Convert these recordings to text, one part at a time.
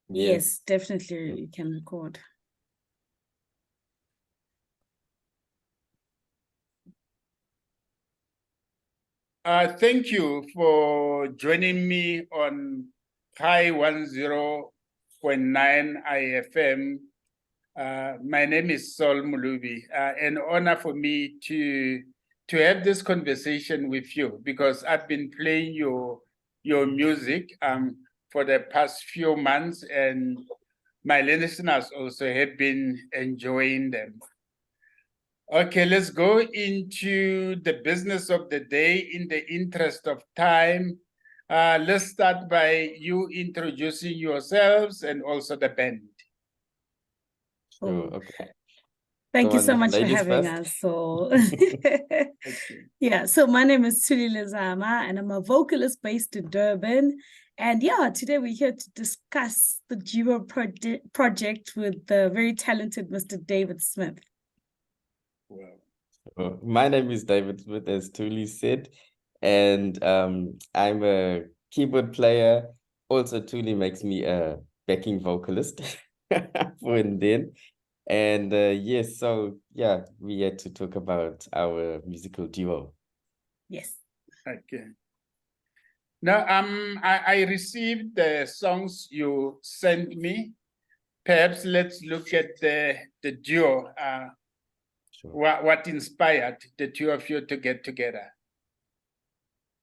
Yes, definitely you can record. Thank you for joining me on High 10.9 IFM. My name is Sol Mulubi. An honor for me to have this conversation with you because I've been playing your music for the past few months, and my listeners also have been enjoying them. Okay, let's go into the business of the day in the interest of time. Let's start by you introducing yourselves and also the band. Oh, Okay. thank you on, so much for ladies having first. us. So, yeah, so my name is Tuli Lizama, and I'm a vocalist based in Durban. And yeah, today we're here to discuss the duo project with the very talented Mr. David Smith. Wow. My name is David Smith, as Tuli said, and I'm a keyboard player. Also, Tuli makes me a backing vocalist for Nden. And yes, so yeah, we had to talk about our musical duo. Yes. Okay. Now, I received the songs you sent me. Perhaps let's look at the duo. Sure. What inspired the two of you to get together?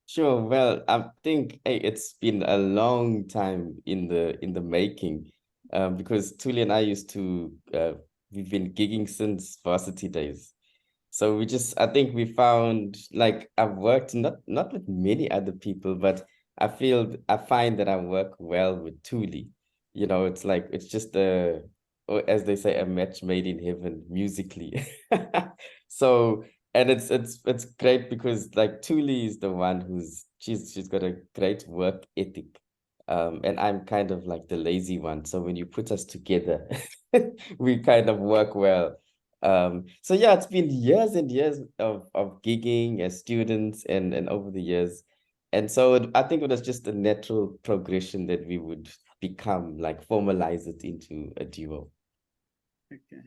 Sure. Well, I think it's been a long time in the making, because Tuli and I used to we've been gigging since varsity days. So I think we found, like, I've worked not with many other people, but I find that I work well with Tuli. It's like it's just or as they say, a match made in heaven musically. So, and it's great because, like, Tuli is the one she's got a great work ethic. And I'm kind of like the lazy one. So when you put us together, we kind of work well. So yeah, it's been years and years of gigging as students and over the years. And so I think it was just a natural progression that we would formalize it into a duo. Okay.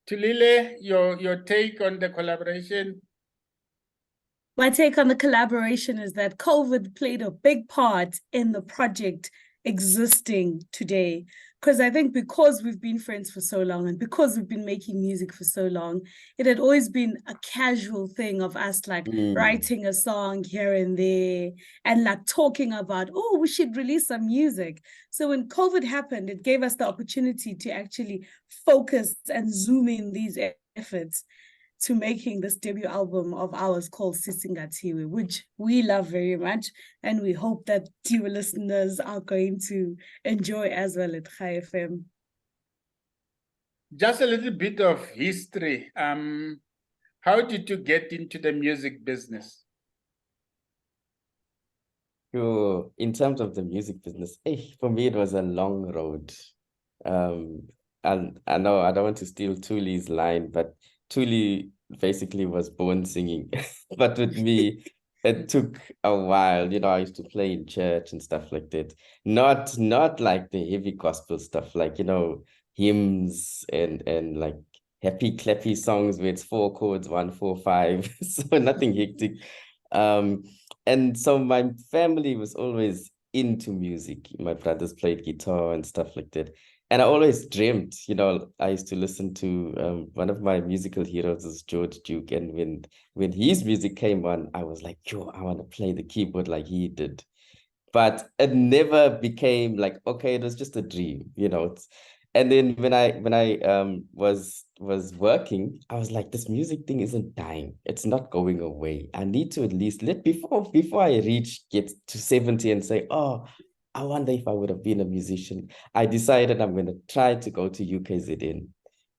Tulile, your take on the collaboration? My take on the collaboration is that COVID played a big part in the project existing today. Because I think because we've been friends for so long and because we've been making music for so long, it had always been a casual thing of us writing a song here and there and like talking about, oh, we should release some music. So when COVID happened, it gave us the opportunity to actually focus and zoom in these efforts to making this debut album of ours called Sisingatiwe, which we love very much. And we hope that you listeners are going to enjoy as well at High FM. Just a little bit of history. How did you get into the music business? Sure. In terms of the music business, for me, it was a long road. And I know I don't want to steal Tuli's line, but Tuli basically was born singing. But with me, it took a while. I used to play in church and stuff like that. Not like the heavy gospel stuff, like, hymns and like happy clappy songs where it's 4 chords, 1, 4, 5. So nothing hectic. And so my family was always into music. My brothers played guitar and stuff like that. And I always dreamt, I used to listen to one of my musical heroes is George Duke. And when his music came on, I was like, yo, I want to play the keyboard like he did. But it never became like, okay, it was just a dream. And then when I was working, I was like, this music thing isn't dying. It's not going away. I need to at least before I get to 70 and say, oh, I wonder if I would have been a musician. I decided I'm going to try to go to UKZN.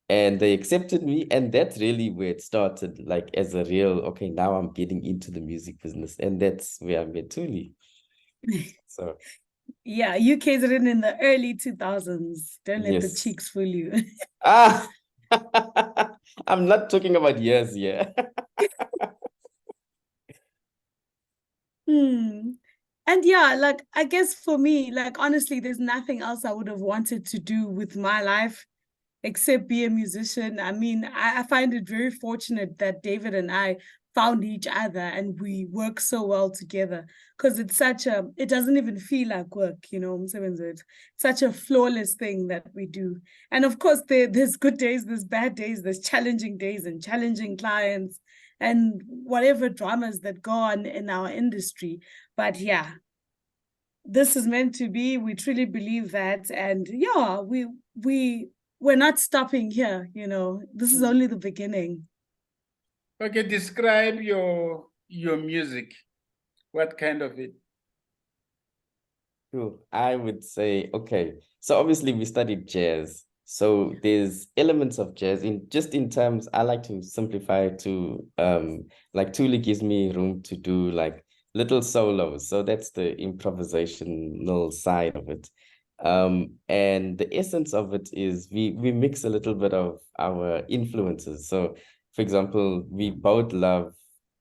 And they accepted me. And that's really where it started, like, as a real, okay, now I'm getting into the music business. And that's where I met Tuli. So yeah, UK's written in the early 2000s. Don't let the yes. cheeks fool you. I'm not talking about years here. And yeah, like I guess for me, like honestly, there's nothing else I would have wanted to do with my life except be a musician. I mean, I find it very fortunate that David and I found each other and we work so well together because it doesn't even feel like work, you know, it's such a flawless thing that we do. And of course, there's good days, there's bad days, there's challenging days and challenging clients and whatever dramas that go on in our industry. But yeah, this is meant to be. We truly believe that. And yeah, we're not stopping here, you know. This is only the beginning. Okay, describe your music. What kind of it? Cool. I would say, okay, so obviously we studied jazz. So there's elements of jazz in terms, I like to simplify it to like Thuli gives me room to do like little solos. So that's the improvisational side of it. And the essence of it is we mix a little bit of our influences. So for example, we both love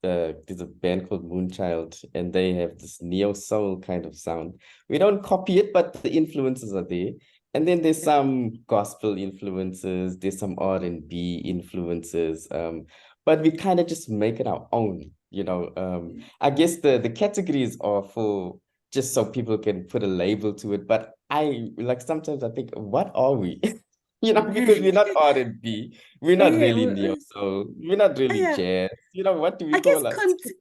there's a band called Moonchild, and they have this neo soul kind of sound. We don't copy it, but the influences are there. And then there's some gospel influences, there's some R&B influences, but we kind of just make it our own, you know. I guess the categories are for just so people can put a label to it, but I like sometimes I think, what are we? You know, because we're not R&B, we're not Yeah, really neo soul, we're not really yeah. jazz. You know, what do we I guess call us?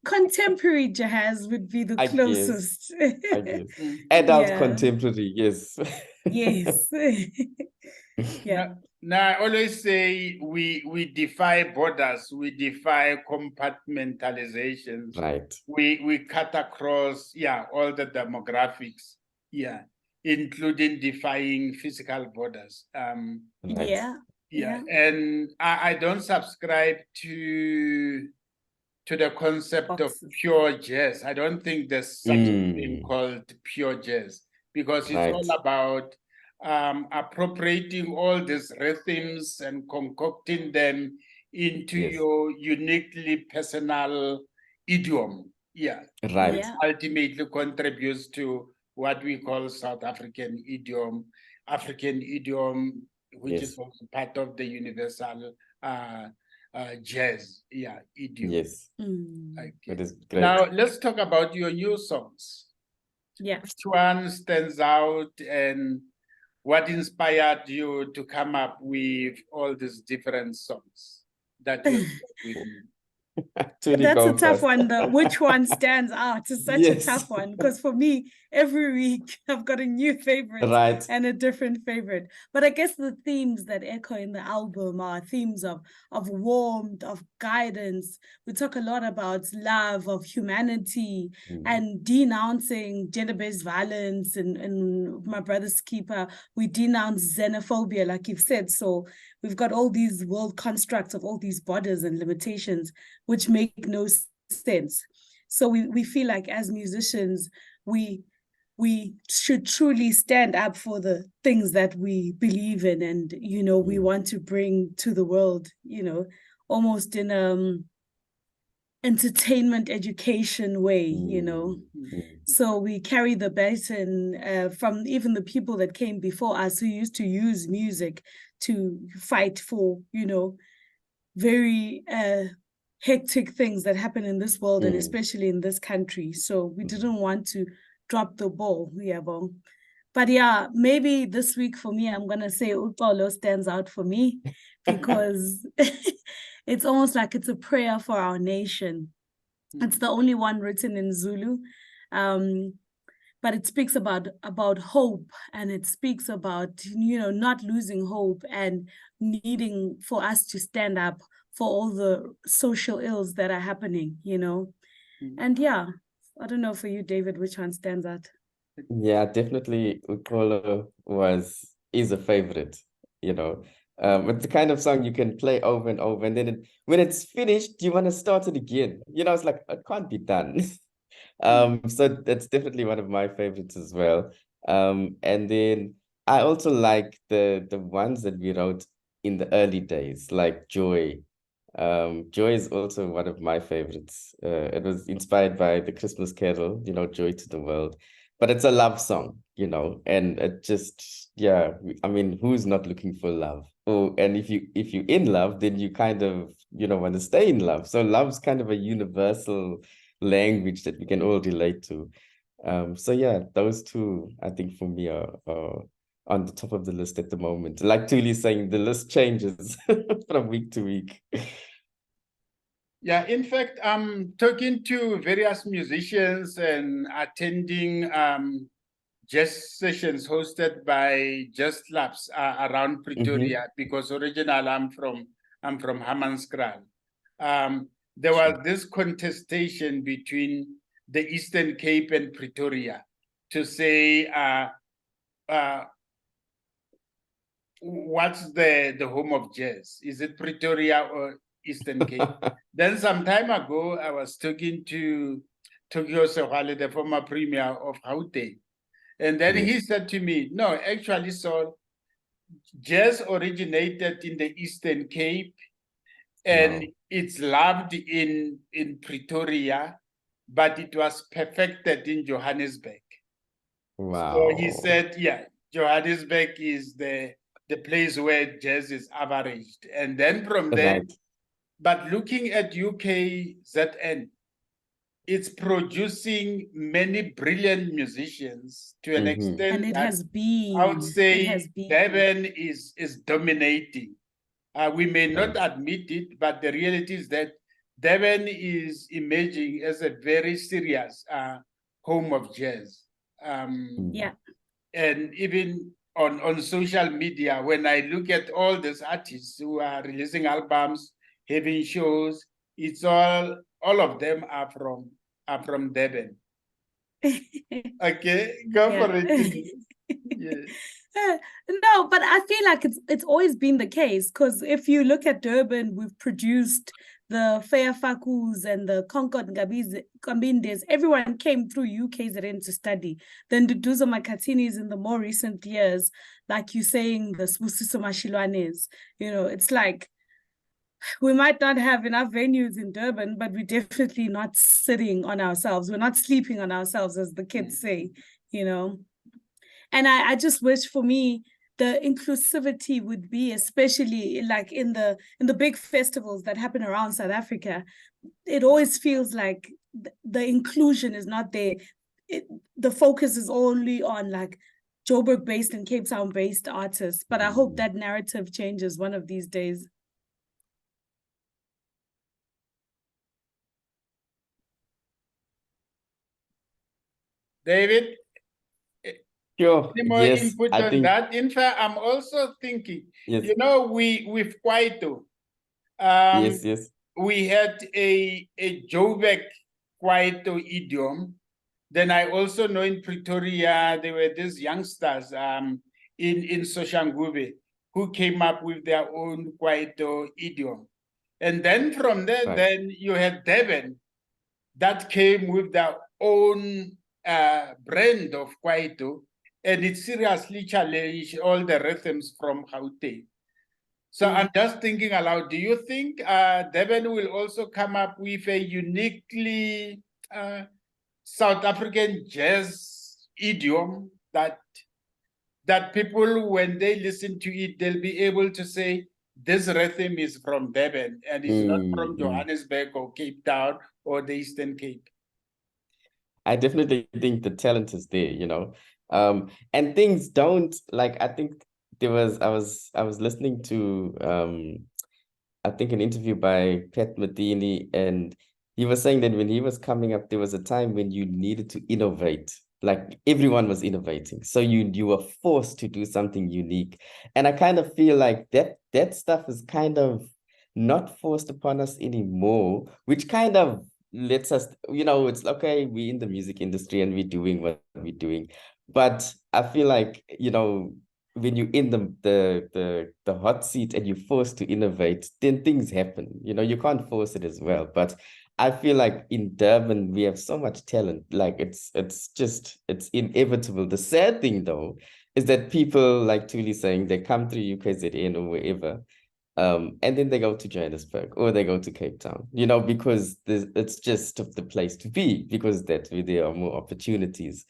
contemporary jazz would be the I guess, closest. I guess. Adult Yeah. contemporary, yes. Yes. Yeah. Now, I always say we defy borders, we defy compartmentalizations. Right. We cut across, all the demographics, including defying physical borders. Right. Yeah. And I don't subscribe to the concept of Boxes. pure jazz. I don't think there's such a thing called pure jazz, because it's all about appropriating all these rhythms and concocting them into your uniquely personal idiom. Right. Which ultimately contributes to what we call South African idiom, which is also part of the universal jazz, idiom. Yes. Okay. That is great. Now let's talk about your new songs. Yeah. Which one stands out, and what inspired you to come up with all these different songs that you with me? That's a tough one, though. Which one stands out? It's such a tough one, because for me, every week I've got a new favorite and a different favorite. But I guess the themes that echo in the album are themes of warmth, of guidance. We talk a lot about love, of humanity, and denouncing gender-based violence. And My Brother's Keeper, we denounce xenophobia, like you've said. So we've got all these world constructs of all these borders and limitations, which make no sense. So we feel like as musicians, we should truly stand up for the things that we believe in, and we want to bring to the world, almost in entertainment education way, So we carry the baton from even the people that came before us, who used to use music to fight for, very hectic things that happen in this world and especially in this country. So we didn't want to drop the ball. But yeah, maybe this week for me, I'm going to say Uxolo stands out for me because it's almost like it's a prayer for our nation. It's the only one written in Zulu. But it speaks about hope, and it speaks about, not losing hope and needing for us to stand up for all the social ills that are happening, And yeah, I don't know for you, David, which one stands out? Yeah, definitely Ukolo is a favorite, It's the kind of song you can play over and over, and then when it's finished, you want to start it again. It's like, it can't be done. So that's definitely one of my favorites as well. And then I also like the ones that we wrote in the early days, like Joy, Joy is also one of my favorites. It was inspired by the Christmas Carol, Joy to the World. But it's a love song, and it just, yeah, I mean, who's not looking for love? Oh, and if you're in love, then you kind of, want to stay in love. So love's kind of a universal language that we can all relate to. So yeah, those two, I think for me are on the top of the list at the moment. Like Tuli saying, the list changes from week to week. Yeah, in fact, I'm talking to various musicians and attending jazz sessions hosted by Jazz Labs around Pretoria, because originally I'm from Hammanskraal. There was this contestation between the Eastern Cape and Pretoria to say what's the home of jazz? Is it Pretoria or Eastern Cape? Then some time ago, I was talking to Tokyo Sehwale, the former premier of Gauteng. And then he said to me, no, actually, so jazz originated in the Eastern Cape and it's loved in Pretoria, but it was perfected in Johannesburg. Wow. So he said, yeah, Johannesburg is the place where jazz is averaged. And then from there, but looking at UKZN, it's producing many brilliant musicians to an extent and it that has been, I would say Durban is dominating. We may not admit it, but the reality is that Durban is emerging as a very serious home of jazz. Yeah. And even on social media, when I look at all these artists who are releasing albums, having shows, it's all of them are from Durban. Okay, go for it. Yeah. No, but I feel like it's always been the case, because if you look at Durban, we've produced the Fairfakus and the Concord Ngabindes. Everyone came through UKZN to study. Then the Duzo Makatinis in the more recent years, like you saying, the Sbusiso Mashilwanes, it's like we might not have enough venues in Durban, but we're definitely not sitting on ourselves. We're not sleeping on ourselves, as the kids say, And I just wish, for me, the inclusivity would be, especially like in the big festivals that happen around South Africa, it always feels like the inclusion is not there. The focus is only on like Joburg-based and Cape Town-based artists. But I hope that narrative changes one of these days. David? Sure. Any more Yes, input I on think that? In fact, I'm also thinking, yes. with Kwaito, Yes. we had a Joburg Kwaito idiom. Then I also know in Pretoria, there were these youngsters in Soshanguve who came up with their own Kwaito idiom. And then from there, then you had Durban that came with their own brand of Kwaito, and it seriously challenged all the rhythms from Gauteng. So I'm just thinking aloud, do you think Durban will also come up with a uniquely South African jazz idiom that people, when they listen to it, they'll be able to say, this rhythm is from Durban and it's not from Johannesburg or Cape Town or the Eastern Cape? I definitely think the talent is there, and things don't, like, I think I was listening to I think an interview by Pat Metheny, and he was saying that when he was coming up, there was a time when you needed to innovate. Like everyone was innovating, so you were forced to do something unique. And I kind of feel like that stuff is kind of not forced upon us anymore, which kind of lets us, it's okay, we're in the music industry and we're doing what we're doing. But I feel like, when you're in the hot seat and you're forced to innovate, then things happen. You can't force it as well. But I feel like in Durban we have so much talent. Like it's inevitable. The sad thing though is that people, like Tuli saying, they come through UKZN or wherever, And then they go to Johannesburg or they go to Cape Town, you know, because it's just the place to be, because that's where there are more opportunities.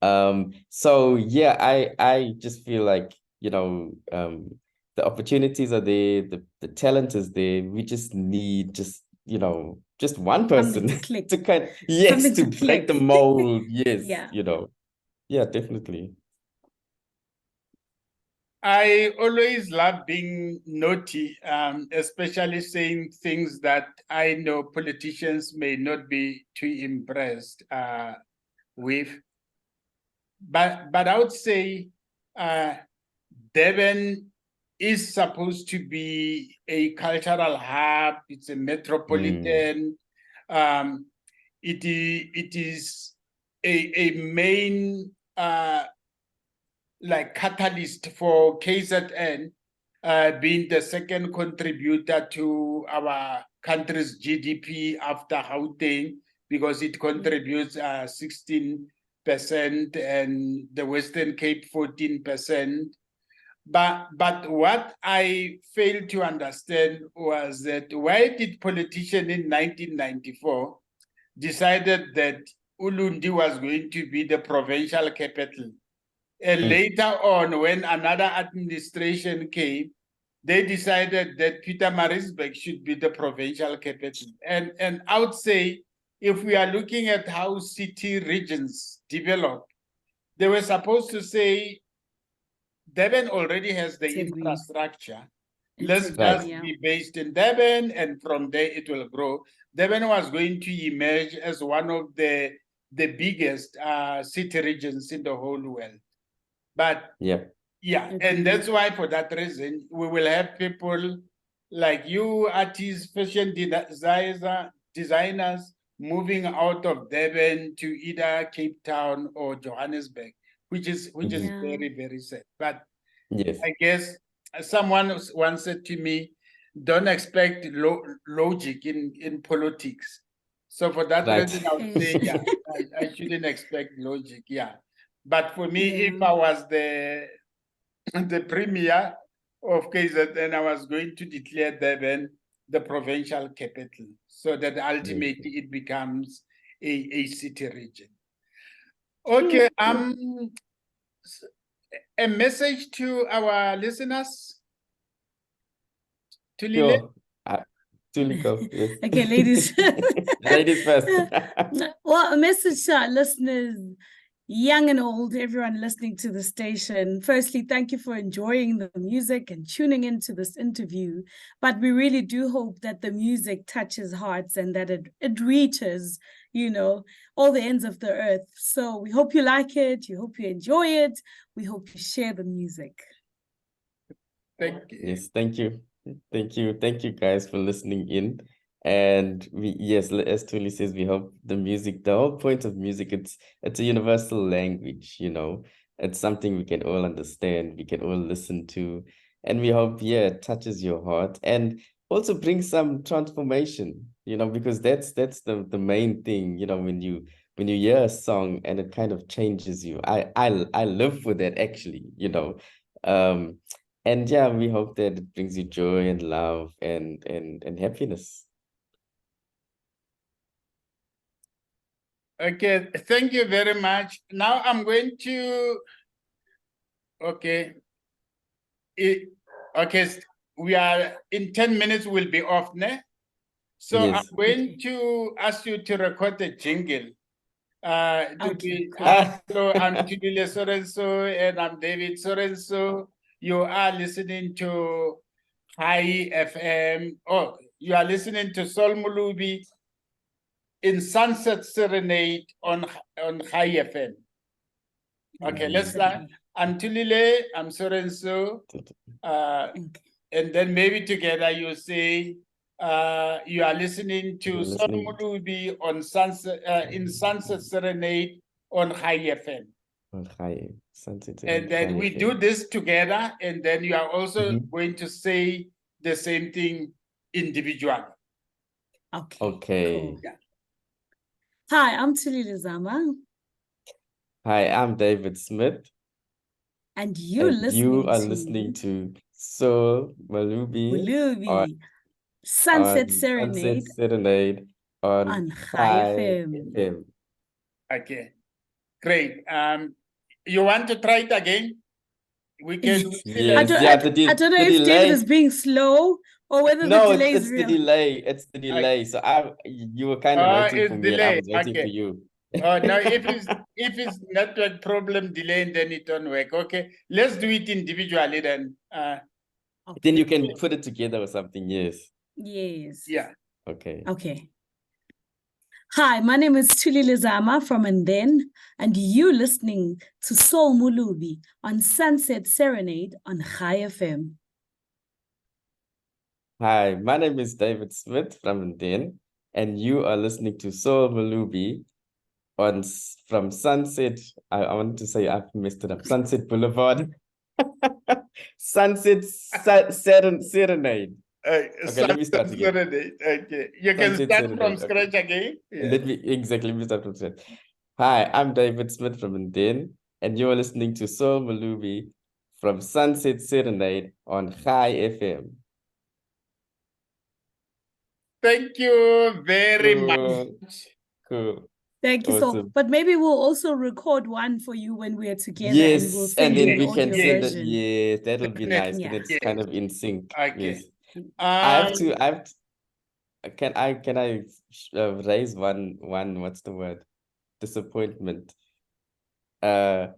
So yeah, I just feel like, you know, the opportunities are there, the talent is there. We just need you know, just one Something person to click. to kind, yes, Something to to break the click. mold. Yes, Yeah. you know. Yeah, definitely. I always love being naughty, especially saying things that I know politicians may not be too impressed with. But I would say Durban is supposed to be a cultural hub. It's a metropolitan. It is a main like catalyst for KZN, being the second contributor to our country's GDP after Gauteng, because it contributes 16% and the Western Cape 14%. But what I failed to understand was that why did politicians in 1994 decided that Ulundi was going to be the provincial capital? And later on, when another administration came, they decided that Pietermaritzburg should be the provincial capital. And I would say, if we are looking at how city regions develop, they were supposed to say, Durban already has the infrastructure. Let's just be based in Durban, and from there it will grow. Durban was going to emerge as one of the biggest city regions in the whole world. But yeah, and that's why, for that reason, we will have people like you, artists, fashion designers, moving out of Durban to either Cape Town or Johannesburg, which is very, very sad. But yes, I guess someone once said to me, "Don't expect logic in politics." So for that reason, I would say, yeah, I shouldn't expect logic. Yeah. But for me, if I was the premier of KZN, I was going to declare Durban the provincial capital, so that ultimately it becomes a city region. Okay, a message to our listeners. To Lile? sure. Tuliko, yes. Okay, ladies. Ladies first. Well, a message to our listeners, young and old, everyone listening to the station. Firstly, thank you for enjoying the music and tuning into this interview. But we really do hope that the music touches hearts and that it reaches, you know, all the ends of the earth. So we hope you like it. We hope you enjoy it. We hope you share the music. Thank you. Yes, thank you. Thank you. Thank you guys for listening in. And yes, as Tuli says, we hope the music, the whole point of music, it's a universal language, you know. It's something we can all understand, we can all listen to. And we hope, yeah, it touches your heart and also brings some transformation, you know, because that's the main thing, you know, when you hear a song and it kind of changes you. I live with that actually, you know. And yeah, we hope that it brings you joy and love and happiness. Okay, thank you very much. Now I'm going to, okay, we are in 10 minutes, we'll be off, ne? So Yes. I'm going to ask you to record a jingle. Okay, cool. Hello, I'm Tidile Sorenso and I'm David Sorenso. You are listening to High FM. Oh, you are listening to Sol Mulubi in Sunset Serenade on High FM. Okay, let's start. I'm Tulile, I'm Sorenso. And then maybe together you say, you are listening to Sol Mulubi on Sunset, in Sunset Serenade on High FM. On High Sunset. And then we do this together, and then you are also going to say the same thing individually. Okay. Cool. Yeah. Hi, I'm Tulile Zama. Hi, I'm David Smith. And you are listening to So Malubi on Mulubi. Sunset Sunset Serenade Serenade on on High High FM. FM. Okay, great. You want to try it again? We can. I Yes, don't, yeah, I, I don't know the if David is delay. being slow or whether the No, delay is it's the real. delay. It's the delay. So you were kind of waiting It's for me, and I delay. was waiting Okay. for you. No, if it's network problem delay, then it don't work. Okay, let's do it individually then. Then you can put it together or something. Yes. Yes. Yeah. Okay. Okay. Hi, my name is Tuli Lizama from Nden, and you listening to Soul Mulubi on Sunset Serenade on High FM. Hi, my name is David Smith from Nden, and you are listening to Soul Malubi from Sunset. I wanted to say I've messed it up. Sunset Boulevard. Sunset Serenade. Okay, let me start again. Serenade. Okay, you can Sunset start Serenade, from okay. scratch again. Yeah. Let me start from scratch. Hi, I'm David Smith from Nden, and you're listening to Soul Malubi from Sunset Serenade on High FM. Thank you very much. Cool. Thank you so. Awesome. But maybe we'll also record one for you when we're together, Yes, and we'll send and you then the we can audio send it. version. Yes, that'll be nice. Definitely, Then it's Yeah. kind of in sync. Okay. Yes. I have to. Can I raise one what's the word? Disappointment. I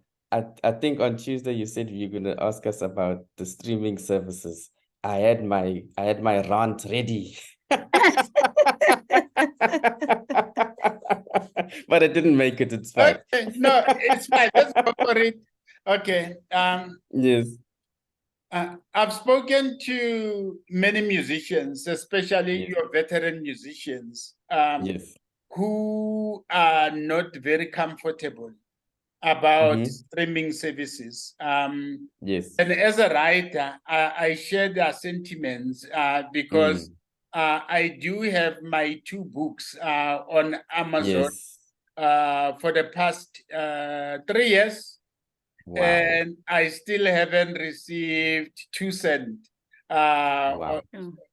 think on Tuesday you said you're gonna ask us about the streaming services. I had my rant ready. But I didn't make it. It's fine. Okay, no, it's fine. Let's go for it. Okay. Yes. I've spoken to many musicians, especially Yes. your veteran musicians, Yes. who are not very comfortable about Mhm. streaming services. Yes. And as a writer, I share their sentiments because I do have my 2 books on Amazon Yes. for the past 3 years. Wow. And I still haven't received 2 cents Wow.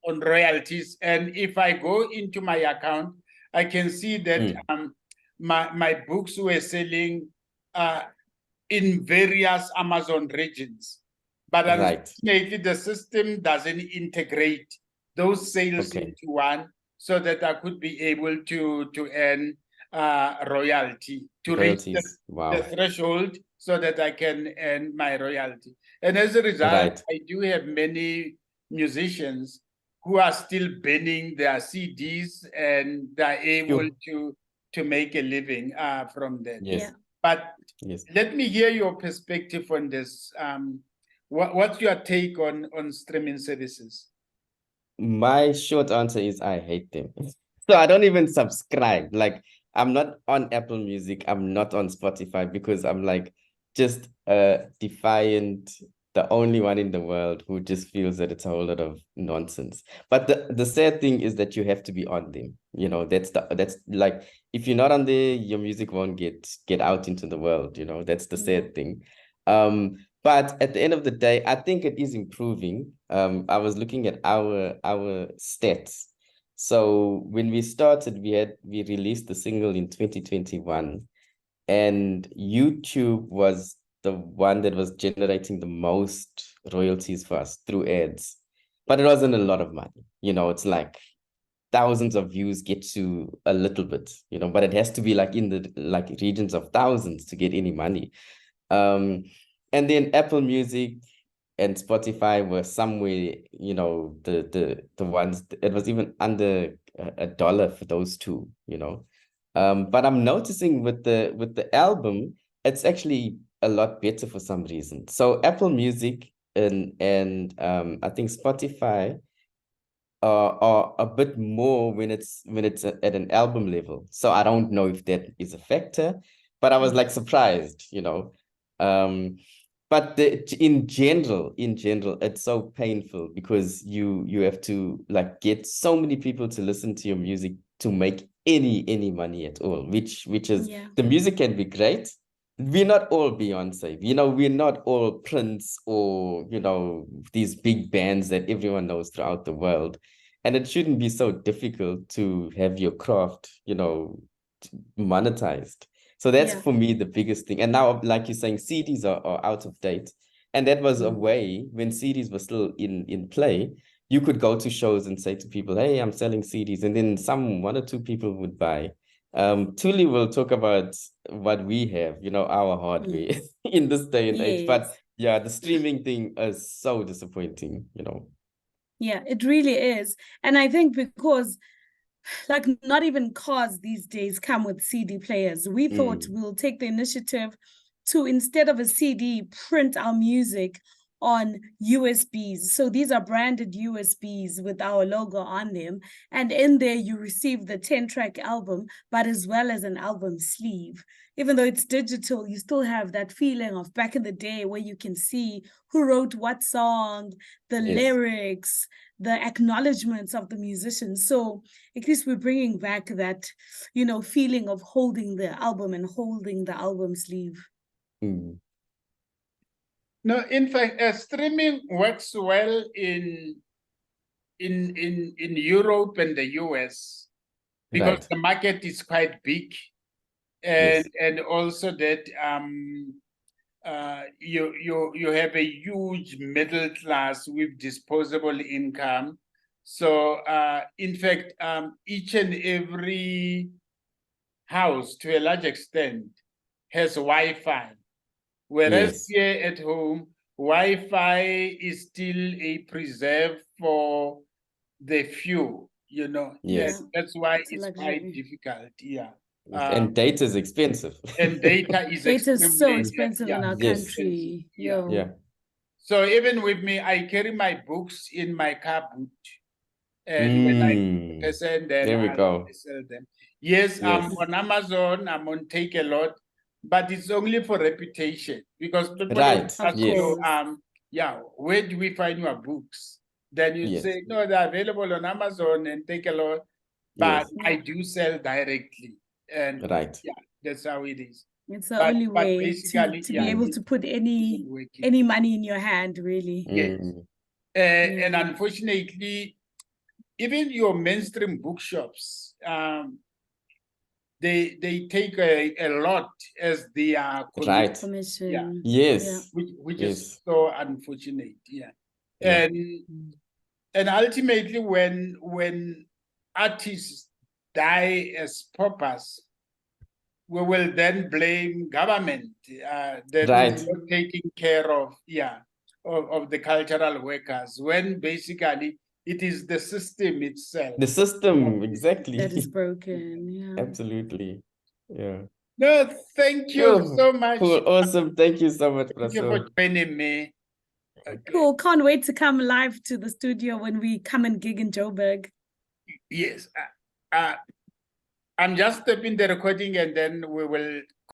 on royalties. And if I go into my account, I can see that my books were selling in various Amazon regions. But Right. unfortunately, the system doesn't integrate those sales Okay. into one so that I could be able to earn royalty, to reach Royalties. Wow. the threshold so that I can earn my royalty. And as a result, Right. I do have many musicians who are still burning their CDs and they're able to make a living from that. Yes. Yeah. But Yes. let me hear your perspective on this. What's your take on streaming services? My short answer is I hate them. So I don't even subscribe. Like I'm not on Apple Music. I'm not on Spotify because I'm like just defiant, the only one in the world who just feels that it's a whole lot of nonsense. But the sad thing is that you have to be on them. You know, that's like if you're not on there, your music won't get out into the world. You know, that's the sad thing. But at the end of the day, I think it is improving. I was looking at our stats. So when we started, we released the single in 2021, and YouTube was the one that was generating the most royalties for us through ads. But it wasn't a lot of money. You know, it's like thousands of views get to a little bit, you know, but it has to be like in the like regions of thousands to get any money. And then Apple Music and Spotify were somewhere, you know, the ones, it was even under $1 for those two, you know. But I'm noticing with the album, it's actually a lot better for some reason. So Apple Music and I think Spotify are a bit more when it's at an album level. So I don't know if that is a factor, but I was like surprised, you know. But in general, it's so painful because you have to like get so many people to listen to your music to make any money at all, which is the music can be great. we're not all Beyonce, we're not all Prince or, these big bands that everyone knows throughout the world. And it shouldn't be so difficult to have your craft, monetized. So that's Yeah. for me the biggest thing. And now, like you're saying, CDs are out of date. And that was a Mm. way when CDs were still in play. You could go to shows and say to people, hey, I'm selling CDs. And then one or two people would buy. Tuli will talk about what we have, our hardware in this day and age. But Yes. yeah, the streaming thing is so disappointing, Yeah, it really is. And I think because like not even cars these days come with CD players. We thought we'll take the initiative to, instead of a CD, print our music on USBs. So these are branded USBs with our logo on them. And in there, you receive the 10-track album, but as well as an album sleeve. Even though it's digital, you still have that feeling of back in the day where you can see who wrote what song, the lyrics, the acknowledgements of the musicians. So at least we're bringing back that, feeling of holding the album and holding the album sleeve. No, in fact, streaming works well in Europe and the US because the market is quite big, and also that you have a huge middle class with disposable income. So in fact, each and every house to a large extent has Wi-Fi. Whereas here at home, Wi-Fi is still a preserve for the few, Yes. That's why It's a it's luxury. quite difficult, and data is expensive. And data is Data is so extremely expensive in our country. Yeah. So even with me, I carry my books in my car boot. And when I present, then there we I go. sell them. Yes, I'm on Amazon, I'm on Take a Lot, but it's only for reputation because people ask you, where do we find your books? Then you say, no, they're available on Amazon and Take a Lot, but I do sell directly. And that's how it is. It's the only way to be able to put any money in your hand, really. Yes. And unfortunately, even your mainstream bookshops, they take a lot as their commission. Which is so unfortunate. And ultimately, when artists die as paupers, we will then blame government that is not taking care of the cultural workers, when basically it is the system itself. The system, exactly. That is broken. Absolutely. No, thank you so much. Cool, awesome. Thank you so much, Thank you for joining me. Cool. Can't wait to come live to the studio when we come and gig in Joburg. Yes. I'm just stopping the recording and then we will